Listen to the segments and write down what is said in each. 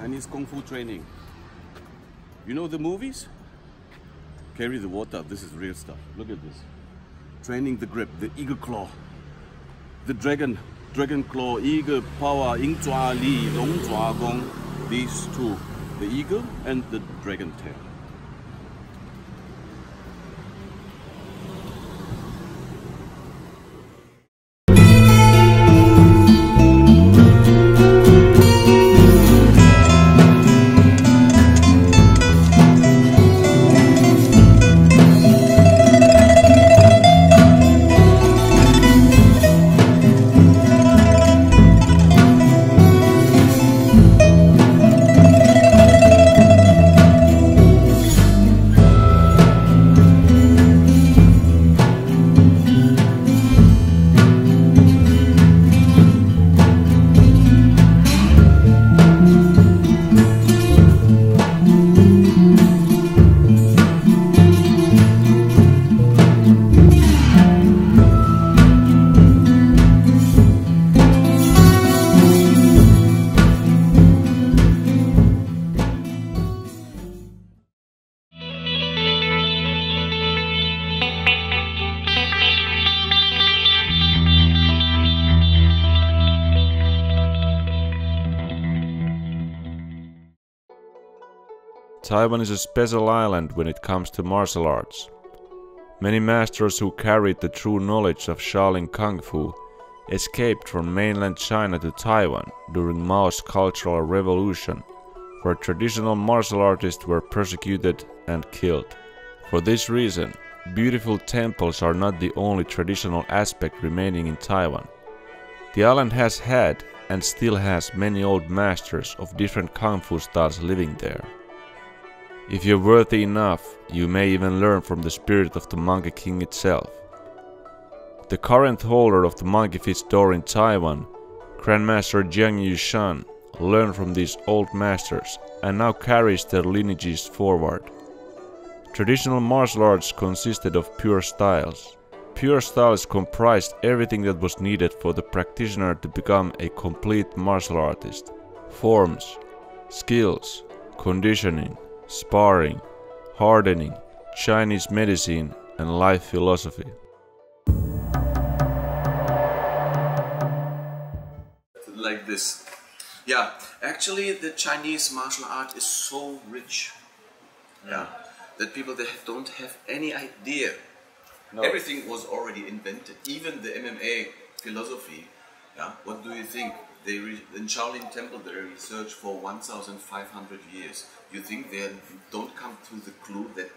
Chinese Kung Fu training. You know the movies? Carry the water. This is real stuff. Look at this. Training the grip, the eagle claw, the dragon claw, eagle power, ing zua li, long zua gong. These two, the eagle and the dragon tail. Taiwan is a special island when it comes to martial arts. Many masters who carried the true knowledge of Shaolin Kung Fu escaped from mainland China to Taiwan during Mao's Cultural Revolution, where traditional martial artists were persecuted and killed. For this reason, beautiful temples are not the only traditional aspect remaining in Taiwan. The island has had and still has many old masters of different Kung Fu styles living there. If you're worthy enough, you may even learn from the spirit of the Monkey King itself. The current holder of the Monkey Fist door in Taiwan, Grandmaster Jiang Yu Shan, learned from these old masters and now carries their lineages forward. Traditional martial arts consisted of pure styles. Pure styles comprised everything that was needed for the practitioner to become a complete martial artist. Forms, skills, conditioning, sparring, hardening, Chinese medicine, and life philosophy. Like this. Yeah, actually the Chinese martial art is so rich. Yeah, that people that don't have any idea. No. Everything was already invented. Even the MMA philosophy. Yeah, what do you think? In Shaolin Temple they researched for 1,500 years. You think they don't come to the clue that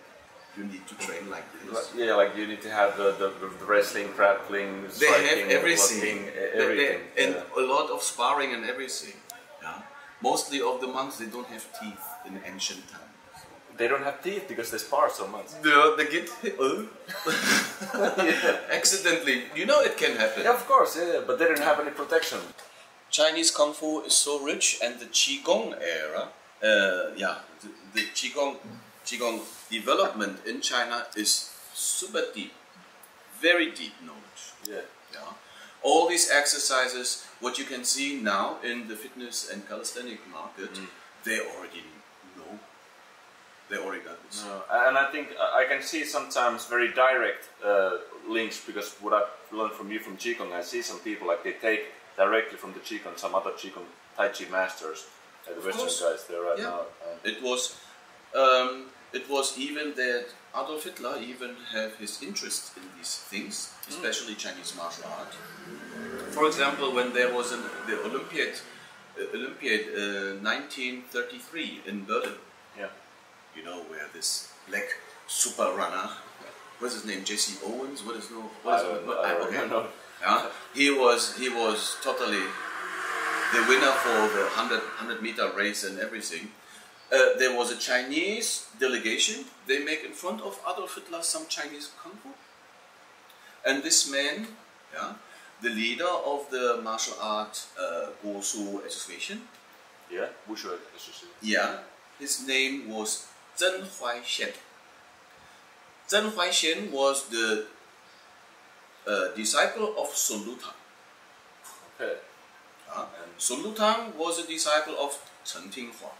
you need to train like this? Yeah, like you need to have the wrestling, grappling, striking, they have everything. Blocking, everything. And a lot of sparring and everything. Yeah? Mostly of the monks, they don't have teeth in ancient times. They don't have teeth because they spar so much. They get yeah. Accidentally. You know it can happen. Yeah, of course, yeah, but they didn't have any protection. Chinese Kung Fu is so rich, and the Qigong era, the Qigong development in China is super deep, very deep knowledge. Yeah. All these exercises, what you can see now in the fitness and calisthenic market, they already know. They already got this. No. And I think I can see sometimes very direct links, because what I've learned from you from Qigong, I see some people like they take directly from the Qigong, some other Qigong Tai Chi masters, the Western guys there right now. It was even that Adolf Hitler even have his interest in these things, especially Chinese martial art. For example, when there was the Olympiad 1933 in Berlin. Yeah. You know, where this black super runner, what's his name, Jesse Owens? I don't know. Yeah, he was totally the winner for the 100 meter race and everything. There was a Chinese delegation. They make in front of Adolf Hitler some Chinese Kung Fu. And this man, the leader of the martial art Wushu Association. Yeah, Wushu Association. Yeah, his name was Zhen Huaixian. Zhen Huaixian was the disciple of Sun Lutang. Okay. Sun Lutang was a disciple of Chen Tinghua.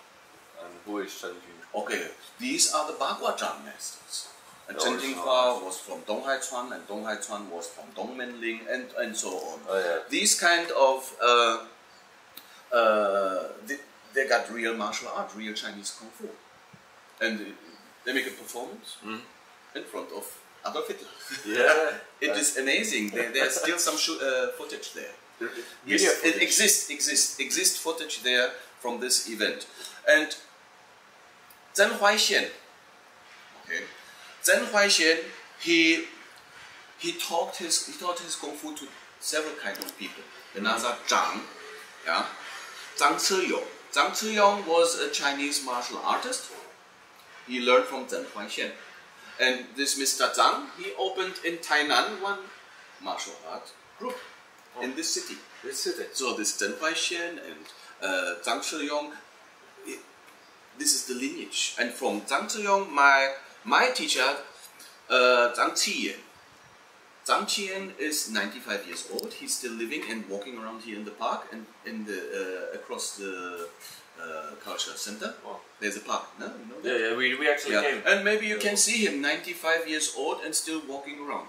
And who is Chen Tinghua? Okay, these are the Bagua Zhang masters. And Chen Tinghua was from Donghai Chuan, and Donghai Chuan was from Dongmenling, and so on. Oh, yeah. These kind of they got real martial art, real Chinese Kung Fu, and they make a performance in front of Adolf Hitler. Yeah, it is amazing. There's still some footage there. Yes, it exists footage there from this event. And Zhen Huaixian, okay, Zhen Huaixian, he taught his Kung Fu to several kind of people. Another Zhang, yeah, Zhang Ciyong. Zhang Ciyong was a Chinese martial artist. He learned from Zhen Huaixian. And this Mr. Zhang, he opened in Tainan one martial art group in this city. So this Zhen Huaixian and Zhang Ciyong, this is the lineage. And from Zhang Ciyong, my teacher, Zhang Qiyan. Zhang Qiyan is 95 years old. He's still living and walking around here in the park and in the across the culture center. Wow. There's a park, no? You know that? Yeah, we actually came. And maybe you can see him, 95 years old and still walking around.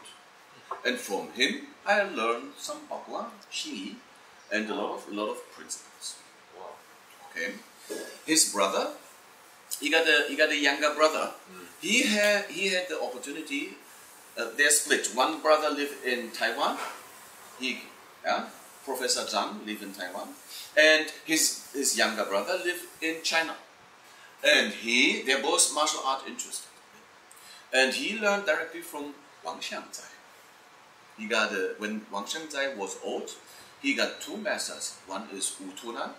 And from him, I learned some Bagua, Xi, and a lot of principles. Wow. Okay. His brother, he got a younger brother. He had the opportunity. They're split. One brother lived in Taiwan. Professor Zhang lived in Taiwan, and his younger brother lived in China. And they're both martial art interested. And he learned directly from Wang Xiangzai. When Wang Xiangzai was old, he got two masters. One is Wu Tunan,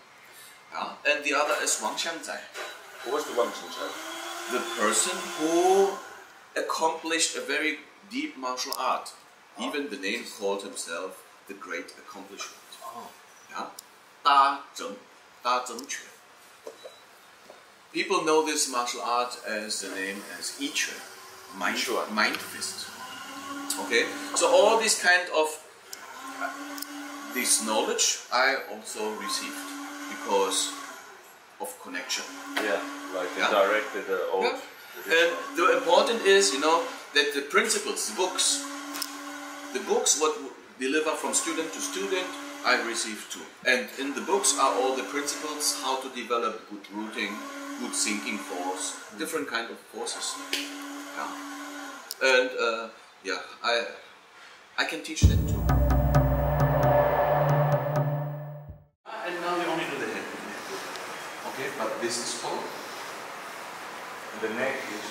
and the other is Wang Xiangzai. Who was the Wang Xiangzai? The person who accomplished a very deep martial art. Even the name called himself the Great Accomplishment. Da Zheng Quan. People know this martial art as the name as Yi Quan, mind fist. Okay, so all this kind of this knowledge I also received because of connection. Yeah, like directed old. And the important is, that the principles, the books what deliver from student to student, I received too. And in the books are all the principles, how to develop good rooting, good sinking force, different kind of forces. And I can teach that too. And now we only do the head. Okay, but this is called. The neck is.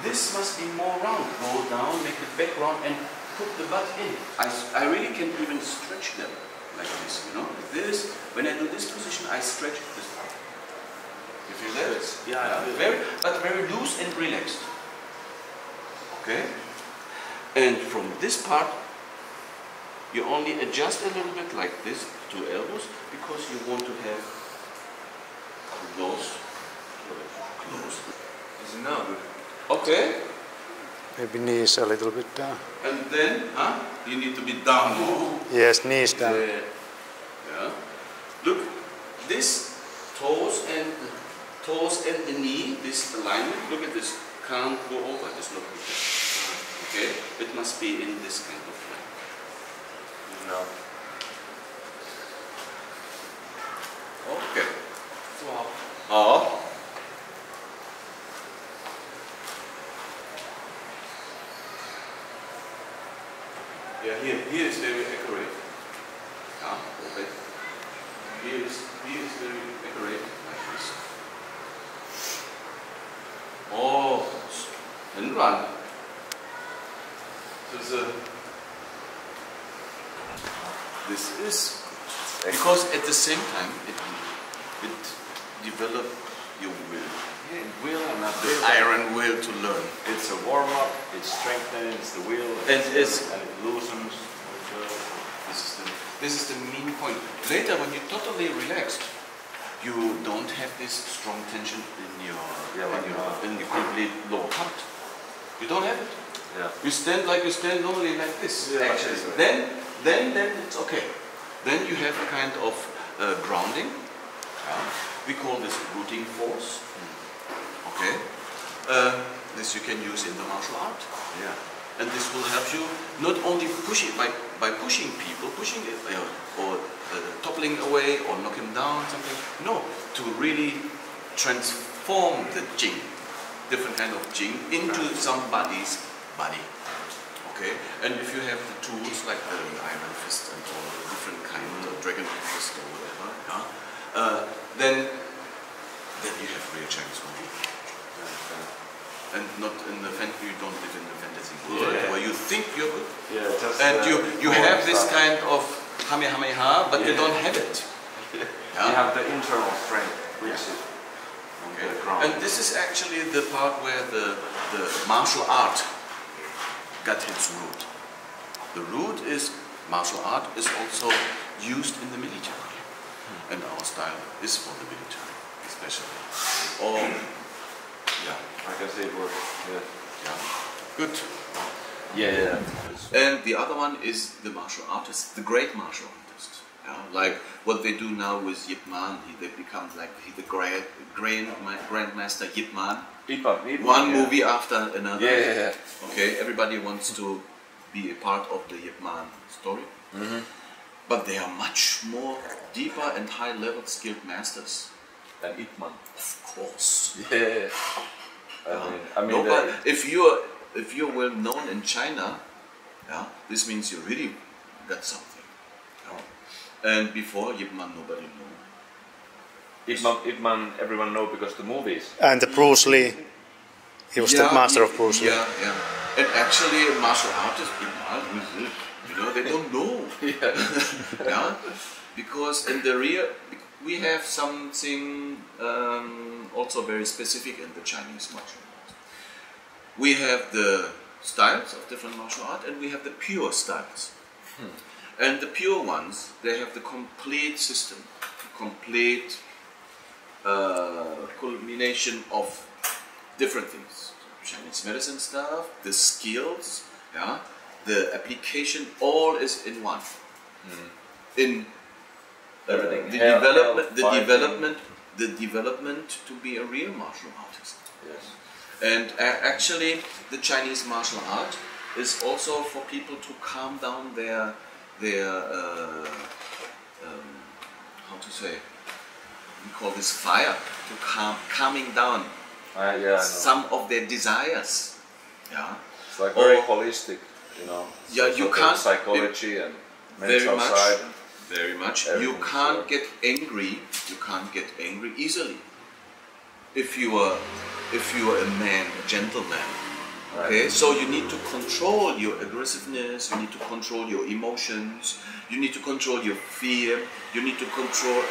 This must be more round. Go down, make the back round, and put the butt in. I really can even stretch them like this, Like this. When I do this position, I stretch this part. You feel that? Yeah. Very loose and relaxed. Okay. And from this part, you only adjust a little bit like this, two elbows, because you want to have close. Is it now good? Okay. Maybe knees a little bit down. And then, you need to be down more. Yes, knees down. Yeah. Look, this toes and the knee, this alignment. Look at this. Can't go over. Just look at this. Okay. It must be in this kind of line. No. Okay. Wow. Yeah, here is very accurate. Okay. Here is very accurate like this. Oh, and run. This is because at the same time it develops your will. Yeah, will and not the iron will to learn. It's a warm up. It strengthens the will and it loosens. This is the main point. Later, when you're totally relaxed, you don't have this strong tension in your complete lower part. You don't have it. Yeah. You stand normally like this. Yeah, actually, then it's okay. Then you have a kind of grounding. Yeah. We call this rooting force. Okay. This you can use in the martial art. Yeah. And this will help you not only pushing by pushing people, pushing it, or toppling away or knock him down, something. No, to really transform the Jing, different kind of Jing, into somebody's body. Okay, and if you have the tools like the iron fist and all the different kinds of dragon fist or whatever, yeah, then you have real Chinese movie. And not in the fantasy. You don't live in the fantasy world where you think you're good. Yeah, just, and you have this kind of kamehameha, but you don't have it. You have the internal strength, which is okay. And this is actually the part where the martial art got its root. The root is martial art is also used in the military, and our style is for the military, especially. Yeah, I can see it works. Yeah. Good. Yeah. And the other one is the martial artist, the great martial artist. Yeah? Like what they do now with Yip Man, they become like the grandmaster Yip Man. One movie after another. Yeah. Okay, everybody wants to be a part of the Yip Man story. But they are much more deeper and high-level skilled masters than Yip Man. Of course. Yeah. I mean, but if you're well known in China, this means you really got something. And before Yip Man, nobody knew. Yip Man, everyone know because the movies. And the Bruce Lee, he was the master of Bruce Lee. Yeah. And actually, martial artists, Yip Man, they don't know. Yeah. Because in the real, we have something also very specific in the Chinese martial art. We have the styles of different martial art, and we have the pure styles. And the pure ones, they have the complete system, complete culmination of different things. Chinese medicine stuff, the skills, the application, all is in one. In everything. The development to be a real martial artist. Yes. And actually, the Chinese martial art is also for people to calm down their how to say? We call this fire, to calming down some of their desires. Yeah. It's like very holistic, Yeah, you can't psychology and mental side. Very much. You can't get angry. You can't get angry easily. If you are a man, a gentleman. Okay, so you need to control your aggressiveness. You need to control your emotions. You need to control your fear. You need to control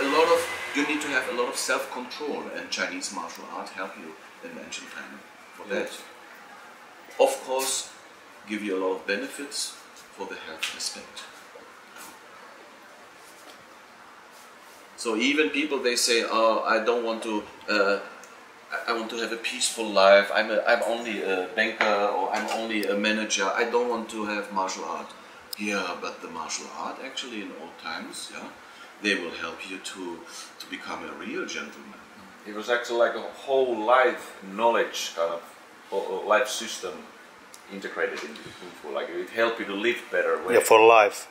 You need to have a lot of self-control, and Chinese martial art help you in ancient time for that. Of course, give you a lot of benefits for the health aspect. So even people, they say, "Oh, I don't want to. I want to have a peaceful life. I'm only a banker, or I'm only a manager. I don't want to have martial art." Yeah, but the martial art actually in old times, they will help you to become a real gentleman. It was actually like a whole life knowledge kind of life system integrated into Kung Fu. Like it helped you to live better. Yeah, for life.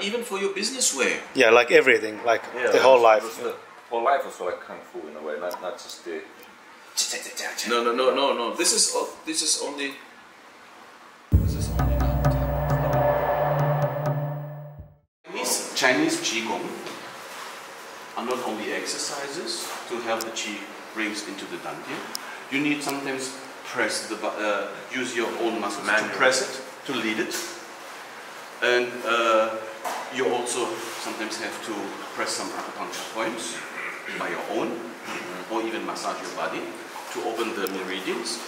Even for your business way. Yeah, like everything, like the whole life. The whole life was like Kung Fu in a way, not just the. No. This is only. Chinese Qigong are not only exercises to help the Qi rings into the dantian. You need sometimes use your own muscles to press it, to lead it. And you also sometimes have to press some acupuncture points by your own, or even massage your body to open the meridians.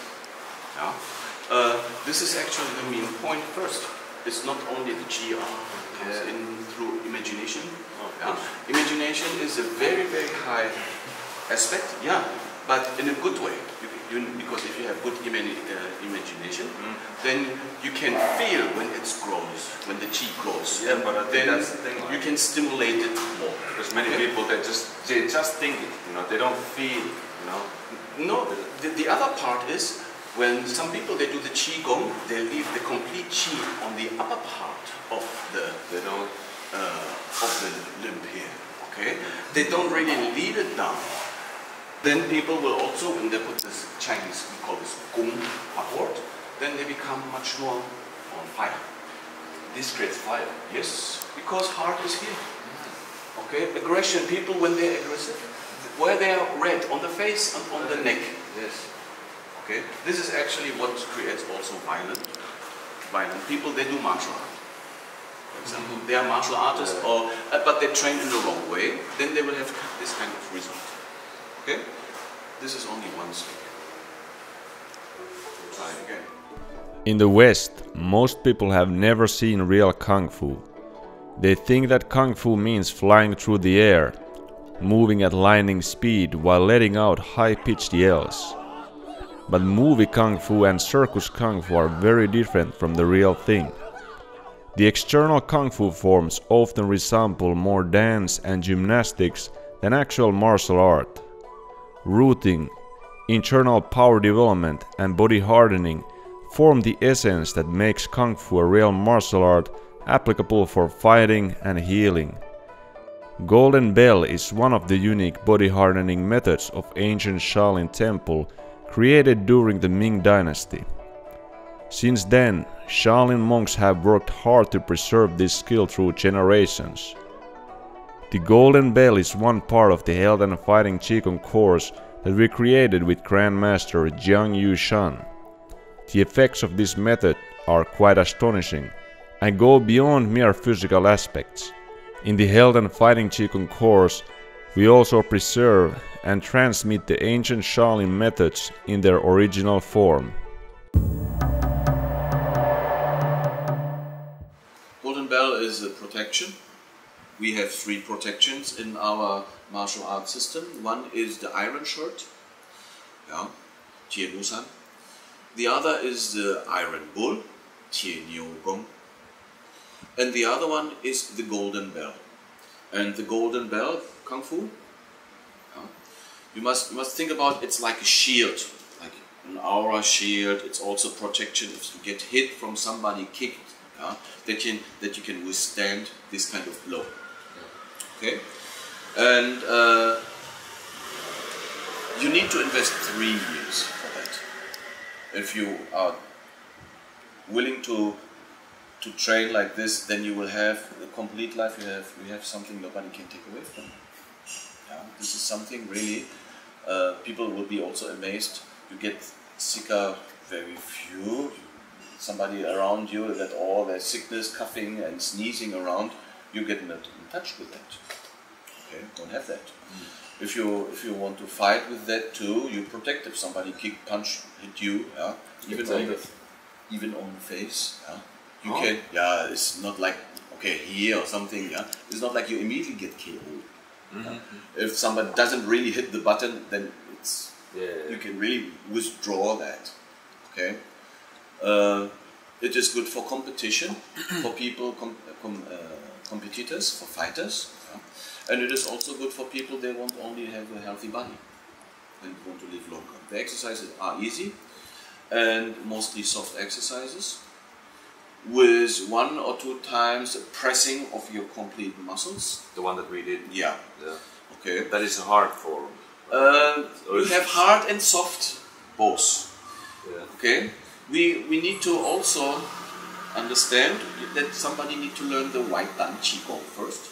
This is actually the main point first. It's not only the Qi comes in through imagination. Imagination is a very, very high aspect. but in a good way. Because if you have good imagination, then you can feel when it grows, when the chi grows. Yeah, but then that's the thing, you can stimulate it more. Because many people, they just think it, you know, they don't feel, you know. No, the other part is when some people they do the Qigong, they leave the complete Qi on the upper part of the limb here. Okay, they don't really leave it down. Then people will also, when they put this Chinese, we call this Kung upward, then they become much more on fire. This creates fire. Yes, because heart is here. Okay, aggression, people when they're aggressive, where they are red on the face and on the neck. Yes. Okay, this is actually what creates also violent people. They do martial art. For example, they are martial artists, or but they train in the wrong way. Then they will have this kind of result. Okay, this is only one step. Try again. In the West, most people have never seen real Kung Fu. They think that Kung Fu means flying through the air, moving at lightning speed while letting out high-pitched yells. But movie Kung Fu and circus Kung Fu are very different from the real thing. The external Kung Fu forms often resemble more dance and gymnastics than actual martial art. Rooting, internal power development and body hardening form the essence that makes Kung Fu a real martial art applicable for fighting and healing. Golden Bell is one of the unique body hardening methods of ancient Shaolin temple created during the Ming Dynasty. Since then, Shaolin monks have worked hard to preserve this skill through generations. The Golden Bell is one part of the Health and Fighting Qigong course that we created with Grandmaster Jiang Yu Shan. The effects of this method are quite astonishing and go beyond mere physical aspects. In the Health and Fighting Qigong course, we also preserve and transmit the ancient Shaolin methods in their original form. Golden Bell is a protection. We have 3 protections in our martial arts system. One is the iron shirt, Jiang Yu Shan. The other is the iron bull, Jiang Yu Gong. And the other one is the Golden Bell. And the Golden Bell, Kung Fu, you must think about it's like a shield, like an aura shield. It's also protection if you get hit from somebody, kicked, that you can withstand this kind of blow. Okay, and you need to invest 3 years for that. If you are willing to train like this, then you will have a complete life. You have something nobody can take away from you. This is something really. People will be also amazed. You get sicker, very few. Somebody around you that all their sickness, coughing and sneezing around, you get in touch with that. Okay, don't have that. If you want to fight with that too, you protect. If somebody kick, punch, hit you, even on the face, you can. It's not like here or something. It's not like you immediately get KO'd. If somebody doesn't really hit the button, then it's you can really withdraw that. Okay, it is good for competition, for people, competitors, for fighters, and it is also good for people they want only have a healthy body and want to live longer. The exercises are easy and mostly soft exercises, with 1 or 2 times pressing of your complete muscles. The one that we did? Yeah. Okay. That is a hard form. You have hard and soft, both. Okay. We need to also understand that somebody need to learn the White Dan Qigong first.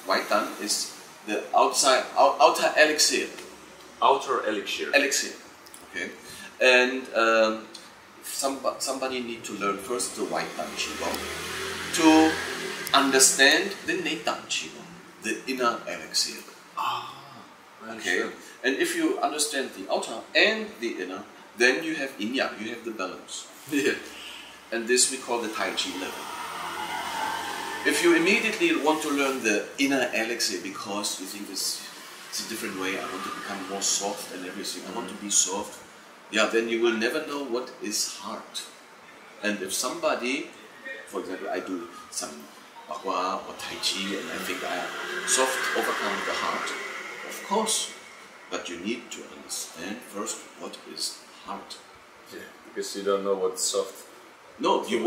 White Dan is the outer elixir. Outer elixir. Elixir. Okay. And somebody need to learn first the White Dan Qigong to understand the Net Dan Qigong, the inner elixir. Okay. Sure. And if you understand the outer and the inner, then you have yin yang, you have the balance. And this we call the Tai Chi level. If you immediately want to learn the inner elixir because you think it's it's a different way. I want to become more soft and everything. I want to be soft. Yeah, then you will never know what is hard. And if somebody, for example, I do some Bagua or Tai Chi and I think I am soft overcome the hard, of course. But you need to understand first what is hard. Yeah, because you don't know what's soft. No, you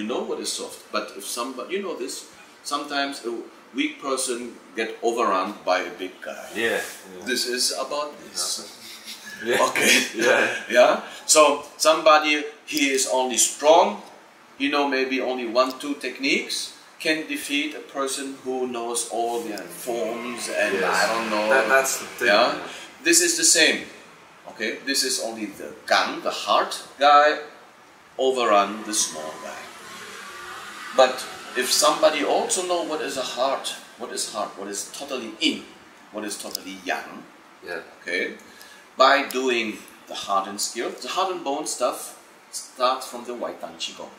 know what is soft. But if somebody, you know this, sometimes a weak person get overrun by a big guy. Yeah. This is about this. Yeah. Okay. Yeah. Yeah. So somebody, he is only strong, you know, maybe only 1-2 techniques can defeat a person who knows all the forms and I don't know. That's the thing. Yeah. This is the same. Okay. This is only the gun, the hard guy, overrun the small guy. But if somebody also know what is hard, what is totally in, what is totally yang, okay, by doing the heart and skill, the heart and bone stuff starts from the white dan qigong.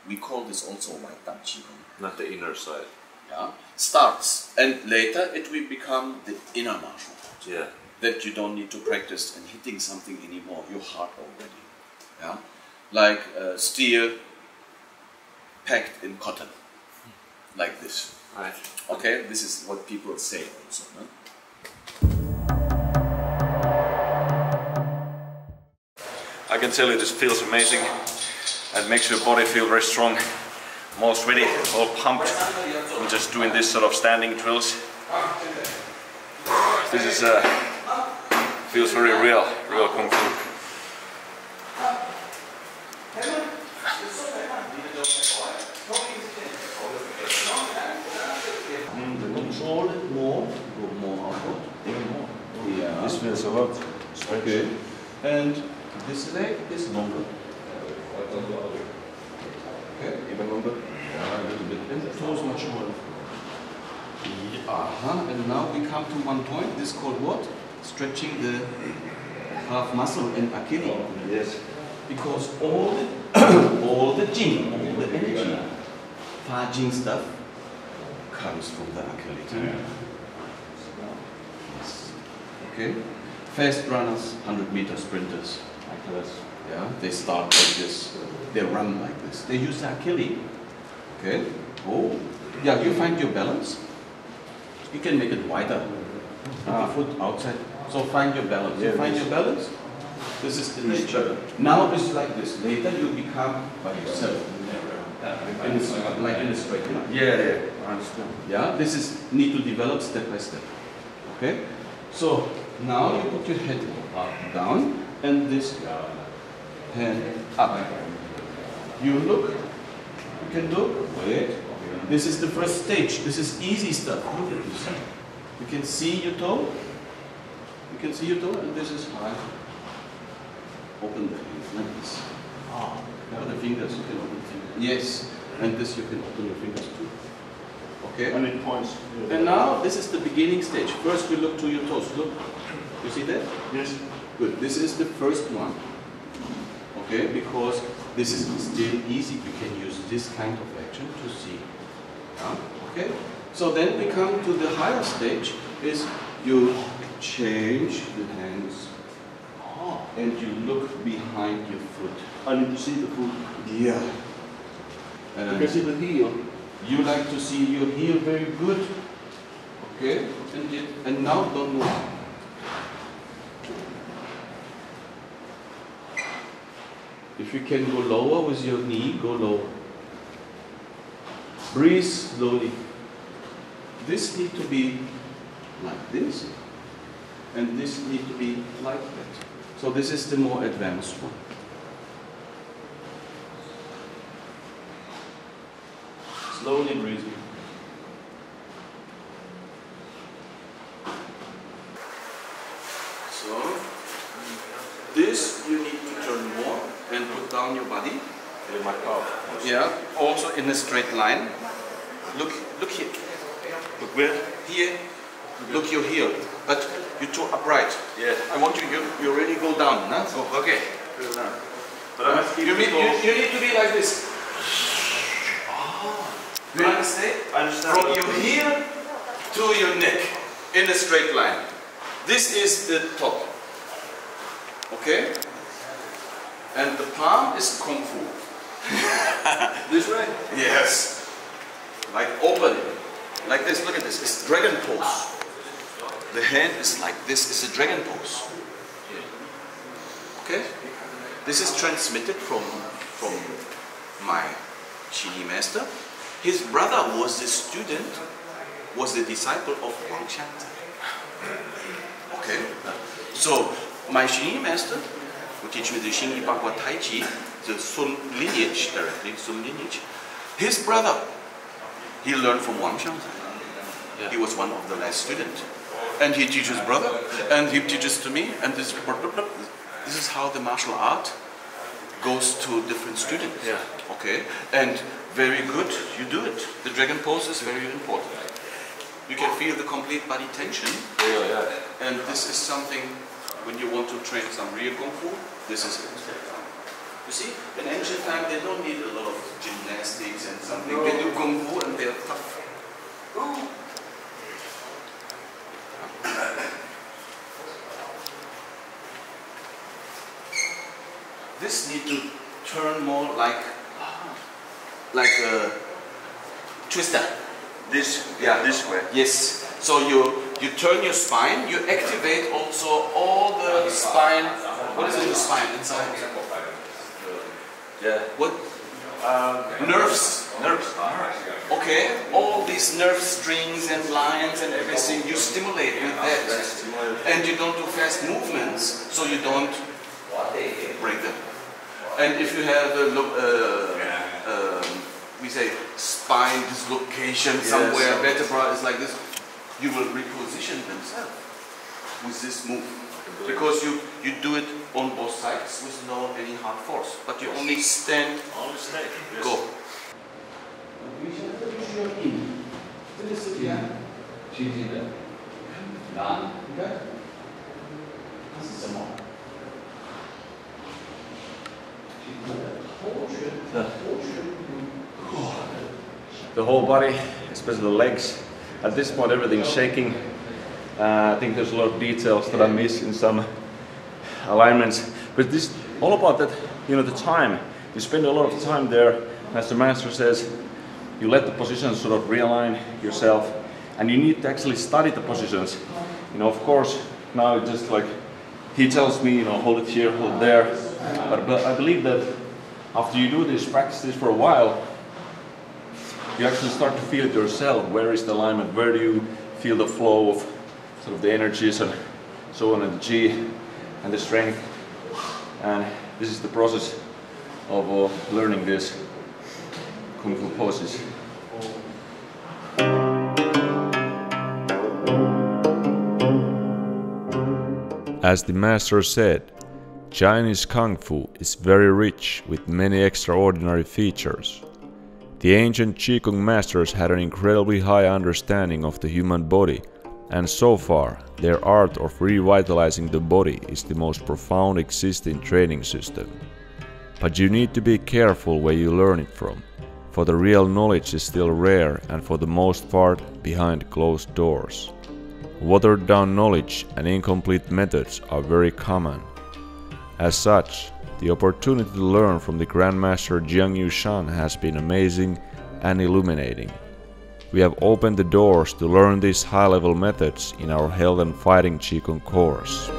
We call this also white dan qigong. Not the inner side. Yeah, starts and later it will become the inner martial art. Yeah. That you don't need to practice and hitting something anymore. You're hard already. Yeah, like steel packed in cotton, like this. Right. Okay, this is what people say also. No? I can tell you this feels amazing and makes your body feel very strong, more sweaty, all pumped. I'm just doing this sort of standing drills. This is feels very real Kung Fu. Control it more, go more outward, even more. Yeah. This feels a lot. Okay. And this leg is longer. Okay, even longer. Yeah, a little bit. And the toe is much shorter. And now we come to one point. This is called what? Stretching the calf muscle and Achilles. Yes. Because all the all the Jing, all the energy, Fa Jing stuff comes from the Achilles. Yes. Okay. Fast runners, 100-meter sprinters, like this. Yeah, they start like this. They run like this. They use the Achilles. Okay. Oh, yeah. You find your balance. You can make it wider. Put your foot outside. So find your balance. Yeah, you find your balance. This is the nature. Now it's like this. Later you become by yourself. Like in a straight line. Yeah, I understand. Yeah, this is need to develop step by step. Okay. So now you put your head down and this hand up. You look. You can look. Wait. This is the first stage. This is easy stuff. Look at this. You can see your toe. You can see your toe, and this is high. Open the hand like this. Open the fingers. You can open the fingers. Yes. And this you can open your fingers too. Okay. And it points. And now this is the beginning stage. First we look to your toes. Look. You see that? Yes. Good. This is the first one. Okay, because this is still easy. We can use this kind of action to see. Yeah? Okay. So then we come to the higher stage. Is you change the hands and you look behind your foot. I need to see the foot. Yeah. You can see the heel. You like to see your heel very good. Okay. And now don't move. If you can go lower with your knee, go lower. Breathe slowly. This needs to be like this, and this needs to be like that. So this is the more advanced one. Slowly breathing. So this you need to turn more and put down your body. My calf. Yeah, also in a straight line. Look here. Look where? Here. Look your heel. But you're too upright. Yeah. I want you really go down. Huh? Oh, okay. But I must keep You need to be like this. Do you understand? I understand. From your heel to your neck in a straight line. This is the top. Okay? And the palm is Kung Fu. This way? Yes. Like open. Like this, look at this. It's dragon pose. The hand is like this, it's a dragon pose. Okay? This is transmitted from my Qi master. His brother was the student, was the disciple of Wang Xiang. Okay? So, my Qi master, who teach me the Xingyi Bagua Tai Chi, the Sun lineage directly, Sun lineage, his brother, he learned from Wang Xiang. Yeah. He was one of the last students. And he teaches brother, and he teaches to me, and this is how the martial art goes to different students. Yeah. Okay? And very good, you do it. The dragon pose is very important. You can feel the complete body tension. Yeah, yeah. And this is something, when you want to train some real Kung Fu, this is it. You see, in ancient time, they don't need a lot of gymnastics and something. They do Kung Fu and they're tough. This need to turn more like a twister. This, yeah, this way. Yes. So you turn your spine. You activate also all the spine. What is in the spine inside? Yeah. What? Nerves. Nerves. Okay. All these nerve strings and lines and everything. You stimulate with that, and you don't do fast movements, so you don't break them. And if you have we say spine dislocation somewhere, vertebra is like this, you will reposition themselves with this move. Because you do it on both sides with no any hard force. But you only stand, go. The whole body, especially the legs. At this point, everything's shaking. I think there's a lot of details that I miss in some alignments. But this, all about that, you know, the time. You spend a lot of time there. As the master says, you let the positions sort of realign yourself, and you need to actually study the positions. You know, of course, now it's just like he tells me, you know, hold it here, hold it there. But I believe that after you do this, practice this for a while, you actually start to feel it yourself. Where is the alignment? Where do you feel the flow of sort of the energies and so on, and the Qi and the strength? And this is the process of learning this Kung Fu poses. As the master said, Chinese Kung Fu is very rich with many extraordinary features. The ancient Qigong masters had an incredibly high understanding of the human body, and so far, their art of revitalizing the body is the most profound existing training system. But you need to be careful where you learn it from, for the real knowledge is still rare and for the most part behind closed doors. Watered down knowledge and incomplete methods are very common. As such, the opportunity to learn from the Grandmaster Jiang Yu Shan has been amazing and illuminating. We have opened the doors to learn these high-level methods in our Health and Fighting Qigong course.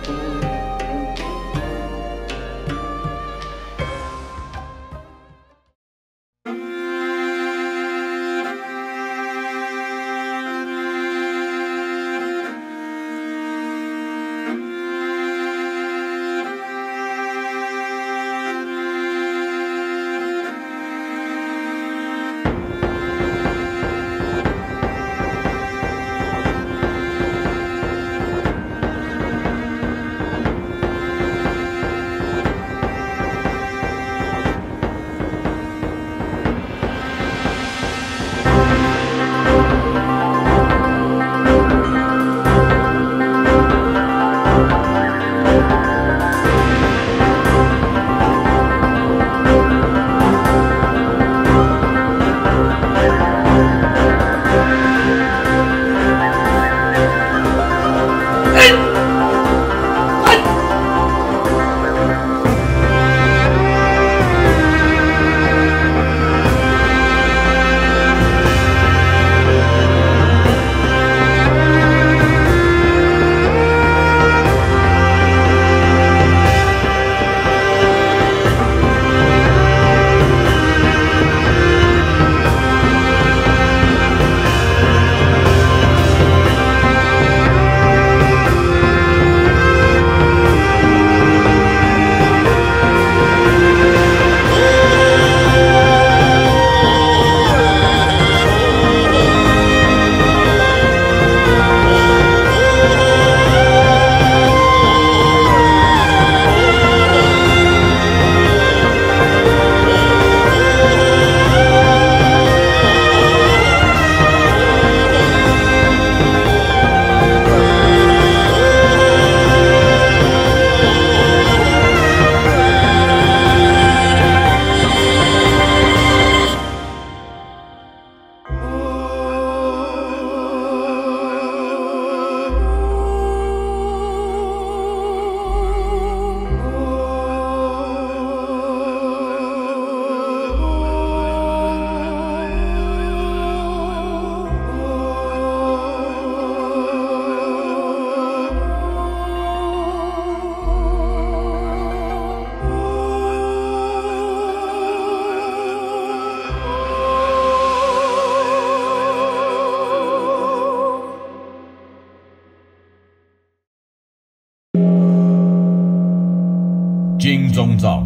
金钟罩。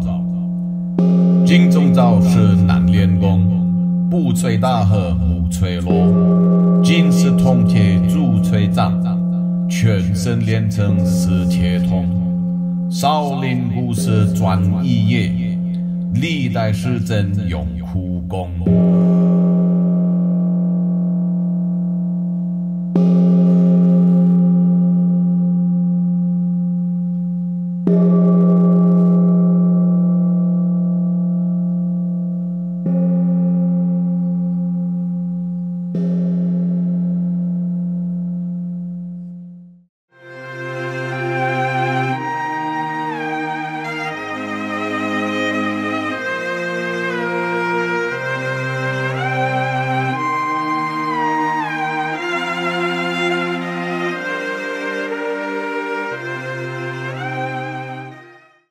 金钟罩是南练功，不吹大和不吹锣。金是铜铁铸锤杖，全身练成是铁铜。少林不是专一业，历代师真用苦功。